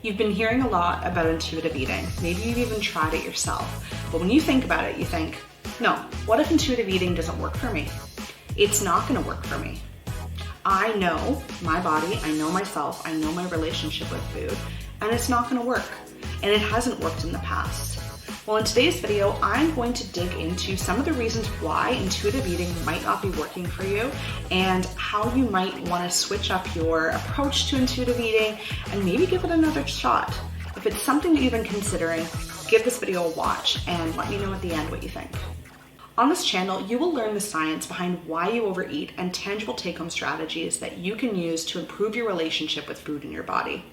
You've been hearing a lot about intuitive eating. Maybe you've even tried it yourself. But when you think about it, you think, no, what if intuitive eating doesn't work for me? It's not gonna work for me. I know my body, I know myself, I know my relationship with food, and it's not gonna work. And it hasn't worked in the past. Well, in today's video, I'm going to dig into some of the reasons why intuitive eating might not be working for you and how you might want to switch up your approach to intuitive eating and maybe give it another shot. If it's something that you've been considering, give this video a watch and let me know at the end what you think. On this channel, you will learn the science behind why you overeat and tangible take-home strategies that you can use to improve your relationship with food in your body.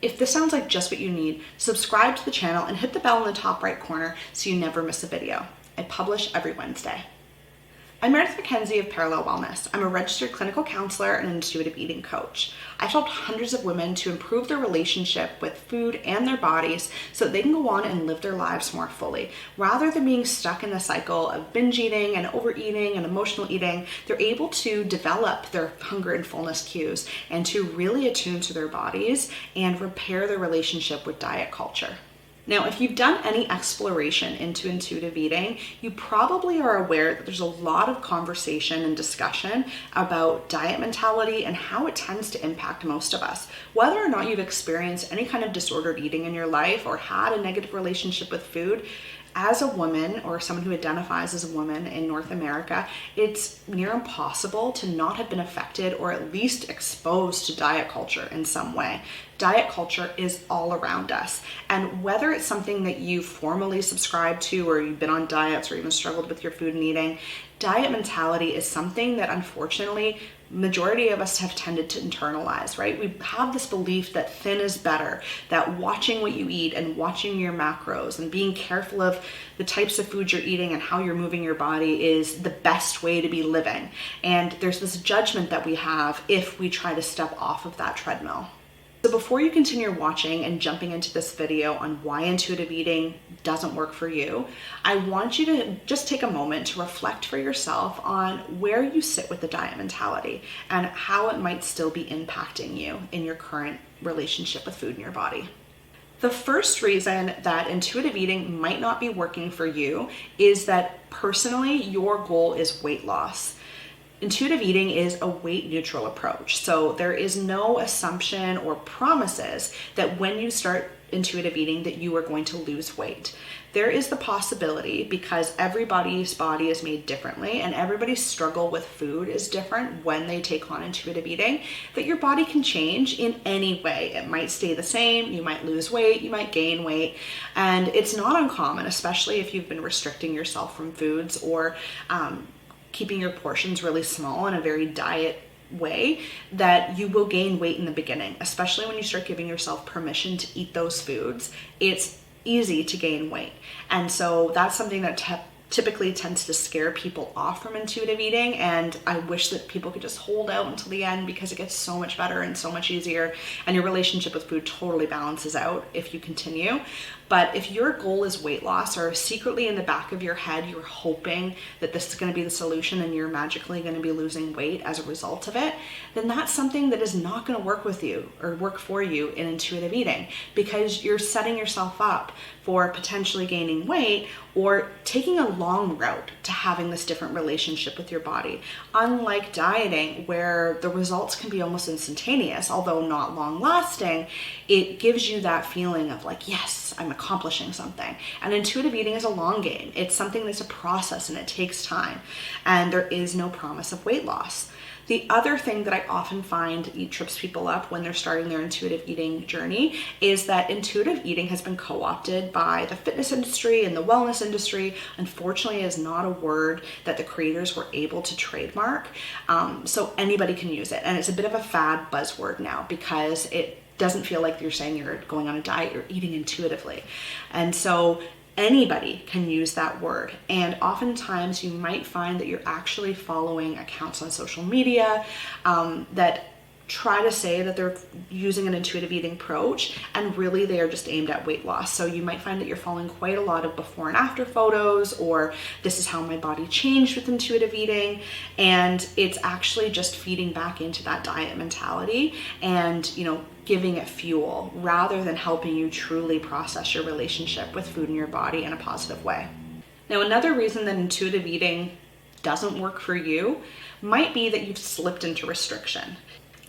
If this sounds like just what you need, subscribe to the channel and hit the bell in the top right corner so you never miss a video. I publish every Wednesday. I'm Meredith MacKenzie of Parallel Wellness. I'm a registered clinical counselor and an intuitive eating coach. I've helped hundreds of women to improve their relationship with food and their bodies so that they can go on and live their lives more fully. Rather than being stuck in the cycle of binge eating and overeating and emotional eating, they're able to develop their hunger and fullness cues and to really attune to their bodies and repair their relationship with diet culture. Now, if you've done any exploration into intuitive eating, you probably are aware that there's a lot of conversation and discussion about diet mentality and how it tends to impact most of us. Whether or not you've experienced any kind of disordered eating in your life or had a negative relationship with food, as a woman or someone who identifies as a woman in North America, it's near impossible to not have been affected or at least exposed to diet culture in some way. Diet culture is all around us. And whether it's something that you formally subscribe to or you've been on diets or even struggled with your food and eating, diet mentality is something that unfortunately majority of us have tended to internalize, right? We have this belief that thin is better, that watching what you eat and watching your macros and being careful of the types of food you're eating and how you're moving your body is the best way to be living. And there's this judgment that we have if we try to step off of that treadmill. So before you continue watching and jumping into this video on why intuitive eating doesn't work for you, I want you to just take a moment to reflect for yourself on where you sit with the diet mentality and how it might still be impacting you in your current relationship with food in your body. The first reason that intuitive eating might not be working for you is that personally your goal is weight loss. Intuitive eating is a weight neutral approach. So there is no assumption or promises that when you start intuitive eating that you are going to lose weight. There is the possibility, because everybody's body is made differently and everybody's struggle with food is different when they take on intuitive eating, that your body can change in any way. It might stay the same, you might lose weight, you might gain weight, and it's not uncommon, especially if you've been restricting yourself from foods or keeping your portions really small in a very diet way, that you will gain weight in the beginning, especially when you start giving yourself permission to eat those foods. It's easy to gain weight. And so that's something that typically tends to scare people off from intuitive eating, and I wish that people could just hold out until the end because it gets so much better and so much easier, and your relationship with food totally balances out if you continue. But if your goal is weight loss, or secretly in the back of your head you're hoping that this is going to be the solution and you're magically going to be losing weight as a result of it, then that's something that is not going to work with you or work for you in intuitive eating, because you're setting yourself up for potentially gaining weight or taking a long route to having this different relationship with your body. Unlike dieting, where the results can be almost instantaneous, although not long lasting, it gives you that feeling of like, yes, I'm accomplishing something. And intuitive eating is a long game. It's something that's a process and it takes time. And there is no promise of weight loss. The other thing that I often find trips people up when they're starting their intuitive eating journey is that intuitive eating has been co-opted by the fitness industry and the wellness industry. Unfortunately, it is not a word that the creators were able to trademark. So anybody can use it. And it's a bit of a fad buzzword now because it doesn't feel like you're saying you're going on a diet, you're eating intuitively. And so anybody can use that word. And oftentimes you might find that you're actually following accounts on social media that try to say that they're using an intuitive eating approach, and really they are just aimed at weight loss. So you might find that you're following quite a lot of before and after photos, or this is how my body changed with intuitive eating, and it's actually just feeding back into that diet mentality and, giving it fuel rather than helping you truly process your relationship with food in your body in a positive way. Now, another reason that intuitive eating doesn't work for you might be that you've slipped into restriction.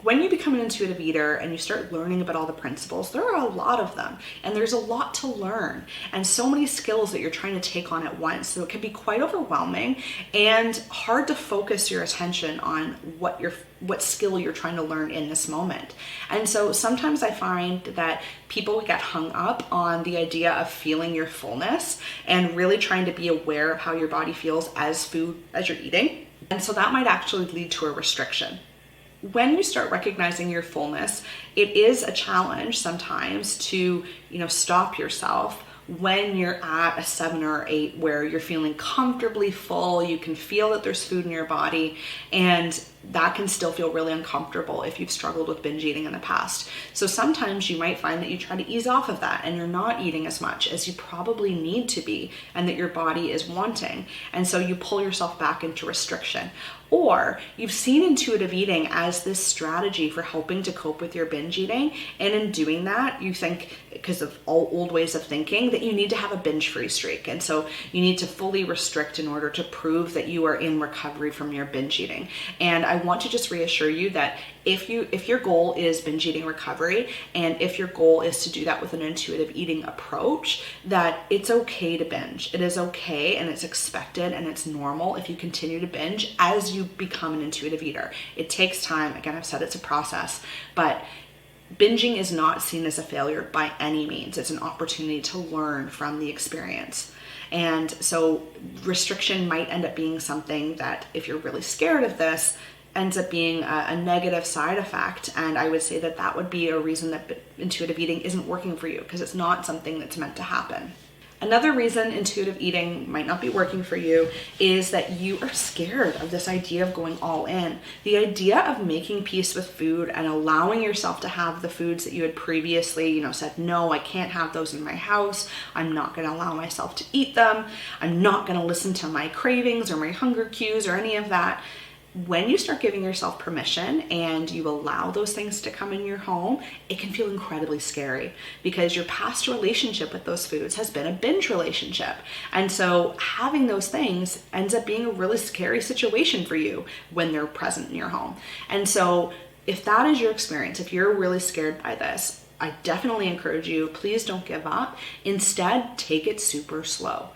When you become an intuitive eater and you start learning about all the principles, there are a lot of them, and there's a lot to learn and so many skills that you're trying to take on at once. So it can be quite overwhelming and hard to focus your attention on what skill you're trying to learn in this moment. And so sometimes I find that people get hung up on the idea of feeling your fullness and really trying to be aware of how your body feels as you're eating. And so that might actually lead to a restriction. When you start recognizing your fullness, it is a challenge sometimes to, stop yourself when you're at a 7 or 8 where you're feeling comfortably full, you can feel that there's food in your body, and that can still feel really uncomfortable if you've struggled with binge eating in the past. So sometimes you might find that you try to ease off of that and you're not eating as much as you probably need to be and that your body is wanting. And so you pull yourself back into restriction. Or you've seen intuitive eating as this strategy for helping to cope with your binge eating. And in doing that, you think, because of all old ways of thinking, that you need to have a binge-free streak. And so you need to fully restrict in order to prove that you are in recovery from your binge eating. And I want to just reassure you that if your goal is binge eating recovery, and if your goal is to do that with an intuitive eating approach, that it's okay to binge. It is okay, and it's expected, and it's normal if you continue to binge as you become an intuitive eater. It takes time. Again, I've said it's a process, but binging is not seen as a failure by any means. It's an opportunity to learn from the experience. And so restriction might end up being something that, if you're really scared of this, ends up being a negative side effect. And I would say that that would be a reason that intuitive eating isn't working for you, because it's not something that's meant to happen. Another reason intuitive eating might not be working for you is that you are scared of this idea of going all in. The idea of making peace with food and allowing yourself to have the foods that you had previously, said, no, I can't have those in my house. I'm not going to allow myself to eat them. I'm not going to listen to my cravings or my hunger cues or any of that. When you start giving yourself permission and you allow those things to come in your home, it can feel incredibly scary, because your past relationship with those foods has been a binge relationship. And so having those things ends up being a really scary situation for you when they're present in your home. And so if that is your experience, if you're really scared by this, I definitely encourage you, please don't give up. Instead, take it super slow.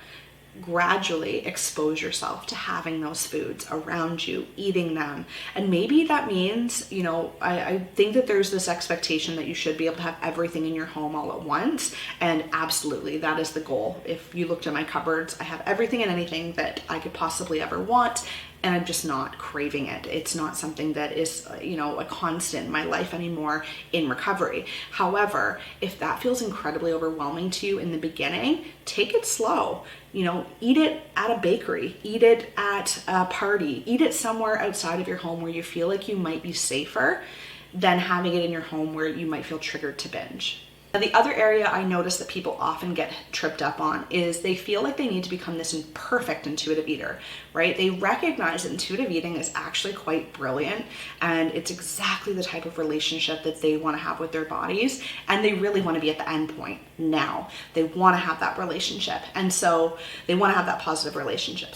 Gradually expose yourself to having those foods around you, eating them. And maybe that means, I think that there's this expectation that you should be able to have everything in your home all at once. And absolutely, that is the goal. If you looked at my cupboards, I have everything and anything that I could possibly ever want. And I'm just not craving it. It's not something that is, a constant in my life anymore in recovery. However, if that feels incredibly overwhelming to you in the beginning, take it slow. Eat it at a bakery, eat it at a party, eat it somewhere outside of your home where you feel like you might be safer than having it in your home where you might feel triggered to binge. Now, the other area I notice that people often get tripped up on is they feel like they need to become this perfect intuitive eater, right? They recognize that intuitive eating is actually quite brilliant, and it's exactly the type of relationship that they want to have with their bodies, and they really want to be at the end point now. They want to have that relationship, and so they want to have that positive relationship,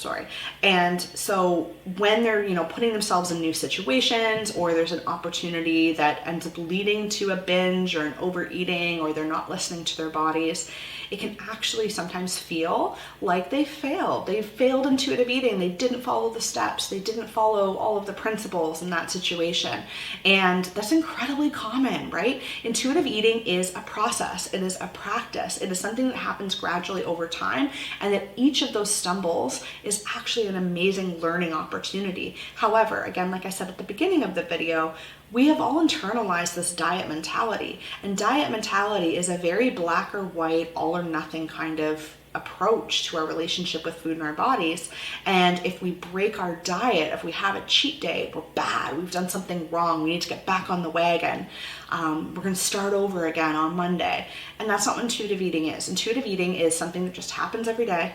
And so when they're, putting themselves in new situations, or there's an opportunity that ends up leading to a binge or an overeating, or they're not listening to their bodies, it can actually sometimes feel like they failed. They failed intuitive eating. They didn't follow the steps. They didn't follow all of the principles in that situation. And that's incredibly common, right? Intuitive eating is a process. It is a practice. It is something that happens gradually over time, and that each of those stumbles is actually an amazing learning opportunity. However, again, like I said at the beginning of the video, we have all internalized this diet mentality, and diet mentality is a very black or white, all or nothing kind of approach to our relationship with food in our bodies. And if we break our diet, if we have a cheat day, we're bad, we've done something wrong, we need to get back on the wagon. We're going to start over again on Monday. And that's not what intuitive eating is. Intuitive eating is something that just happens every day.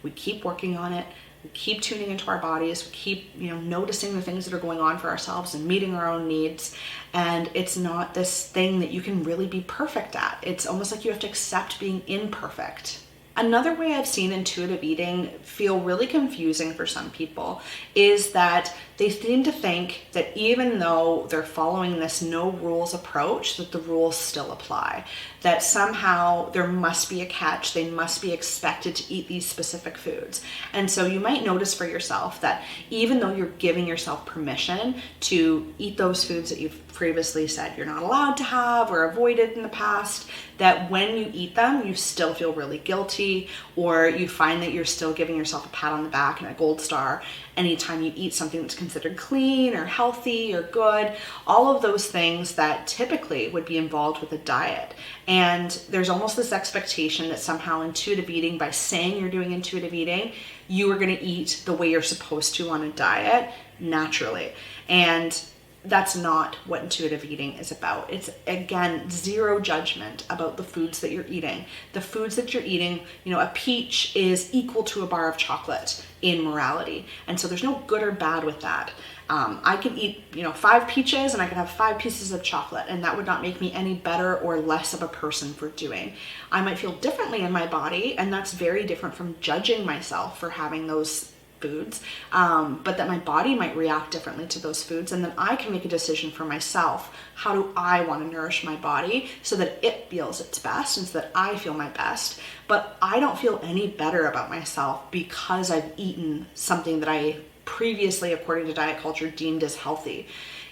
We keep working on it. We keep tuning into our bodies. We keep, noticing the things that are going on for ourselves and meeting our own needs. And it's not this thing that you can really be perfect at. It's almost like you have to accept being imperfect. Another way I've seen intuitive eating feel really confusing for some people is that they seem to think that even though they're following this no rules approach, that the rules still apply. That somehow there must be a catch, they must be expected to eat these specific foods. And so you might notice for yourself that even though you're giving yourself permission to eat those foods that you've previously said you're not allowed to have or avoided in the past, that when you eat them, you still feel really guilty, or you find that you're still giving yourself a pat on the back and a gold star anytime you eat something that's considered clean or healthy or good, all of those things that typically would be involved with a diet. And there's almost this expectation that somehow intuitive eating, by saying you're doing intuitive eating, you are going to eat the way you're supposed to on a diet naturally. And that's not what intuitive eating is about. It's, again, zero judgment about the foods that you're eating. The foods that you're eating, a peach is equal to a bar of chocolate in morality. And so there's no good or bad with that. I could eat, 5 peaches and I could have 5 pieces of chocolate, and that would not make me any better or less of a person for doing. I might feel differently in my body, and that's very different from judging myself for having those foods, but that my body might react differently to those foods, and then I can make a decision for myself. How do I want to nourish my body so that it feels its best and so that I feel my best? But I don't feel any better about myself because I've eaten something that I previously, according to diet culture, deemed as healthy.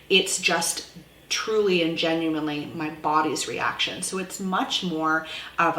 It's just truly and genuinely my body's reaction. So it's much more of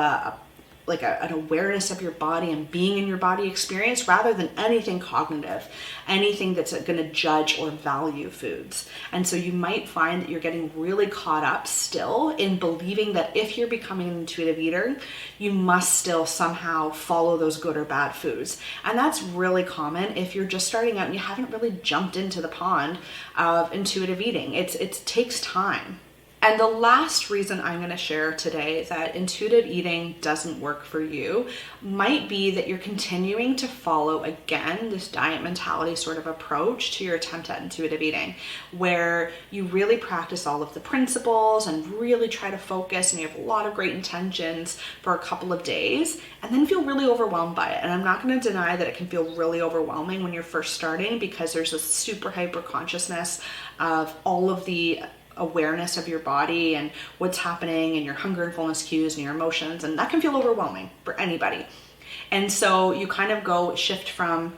an awareness of your body and being in your body experience rather than anything cognitive, anything that's going to judge or value foods. And so you might find that you're getting really caught up still in believing that if you're becoming an intuitive eater, you must still somehow follow those good or bad foods. And that's really common if you're just starting out and you haven't really jumped into the pond of intuitive eating. It takes time. And the last reason I'm going to share today that intuitive eating doesn't work for you might be that you're continuing to follow, again, this diet mentality sort of approach to your attempt at intuitive eating, where you really practice all of the principles and really try to focus, and you have a lot of great intentions for a couple of days, and then feel really overwhelmed by it. And I'm not going to deny that it can feel really overwhelming when you're first starting, because there's this super hyper consciousness of all of the awareness of your body and what's happening and your hunger and fullness cues and your emotions, and that can feel overwhelming for anybody. And so you kind of shift from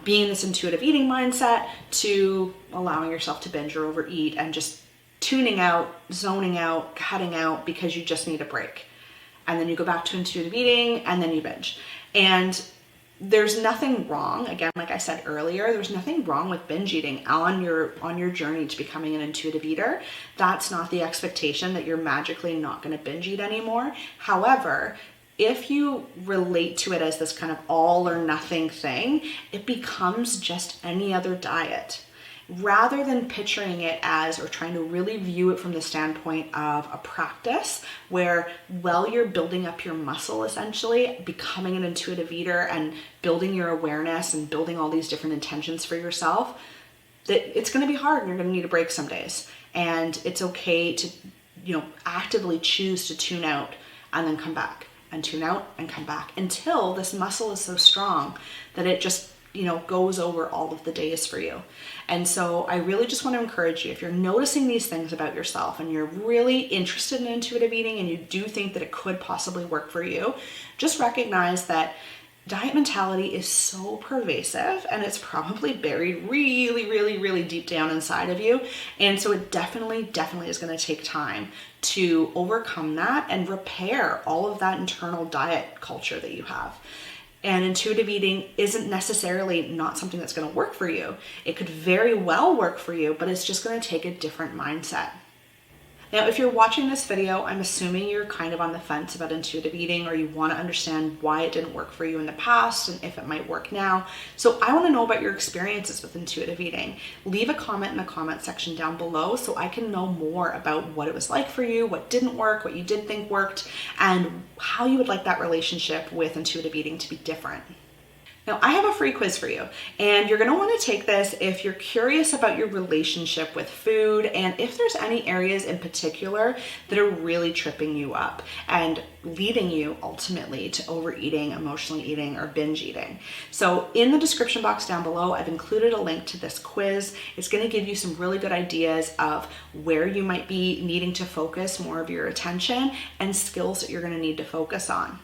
being this intuitive eating mindset to allowing yourself to binge or overeat and just tuning out, zoning out, cutting out because you just need a break. And then you go back to intuitive eating and then you binge. And there's nothing wrong, again, like I said earlier, there's nothing wrong with binge eating on your journey to becoming an intuitive eater. That's not the expectation that you're magically not going to binge eat anymore. However, if you relate to it as this kind of all or nothing thing, it becomes just any other diet. Rather than picturing it as, or trying to really view it from the standpoint of a practice where, while you're building up your muscle, essentially becoming an intuitive eater and building your awareness and building all these different intentions for yourself, that it's going to be hard and you're going to need a break some days. And it's okay to, actively choose to tune out and then come back, and tune out and come back until this muscle is so strong that it just goes over all of the days for you. And so I really just want to encourage you, if you're noticing these things about yourself and you're really interested in intuitive eating and you do think that it could possibly work for you, just recognize that diet mentality is so pervasive and it's probably buried really, really, really deep down inside of you. And so it definitely is going to take time to overcome that and repair all of that internal diet culture that you have. And intuitive eating isn't necessarily not something that's going to work for you. It could very well work for you, but it's just going to take a different mindset. Now, if you're watching this video, I'm assuming you're kind of on the fence about intuitive eating, or you want to understand why it didn't work for you in the past and if it might work now. So I want to know about your experiences with intuitive eating. Leave a comment in the comment section down below so I can know more about what it was like for you, what didn't work, what you did think worked, and how you would like that relationship with intuitive eating to be different. Now, I have a free quiz for you, and you're going to want to take this if you're curious about your relationship with food and if there's any areas in particular that are really tripping you up and leading you ultimately to overeating, emotionally eating, or binge eating. So in the description box down below, I've included a link to this quiz. It's going to give you some really good ideas of where you might be needing to focus more of your attention and skills that you're going to need to focus on.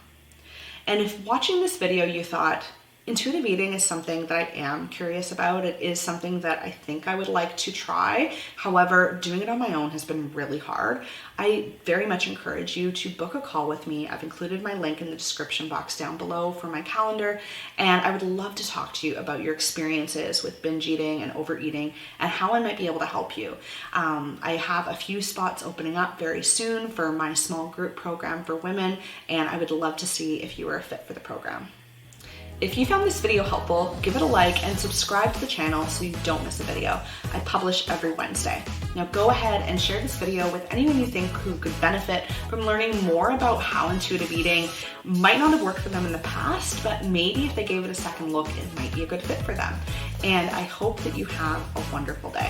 And if watching this video you thought, intuitive eating is something that I am curious about. It is something that I think I would like to try. However, doing it on my own has been really hard. I very much encourage you to book a call with me. I've included my link in the description box down below for my calendar, and I would love to talk to you about your experiences with binge eating and overeating and how I might be able to help you. I have a few spots opening up very soon for my small group program for women, and I would love to see if you are a fit for the program. If you found this video helpful, give it a like and subscribe to the channel so you don't miss a video. I publish every Wednesday. Now go ahead and share this video with anyone you think who could benefit from learning more about how intuitive eating might not have worked for them in the past, but maybe if they gave it a second look, it might be a good fit for them. And I hope that you have a wonderful day.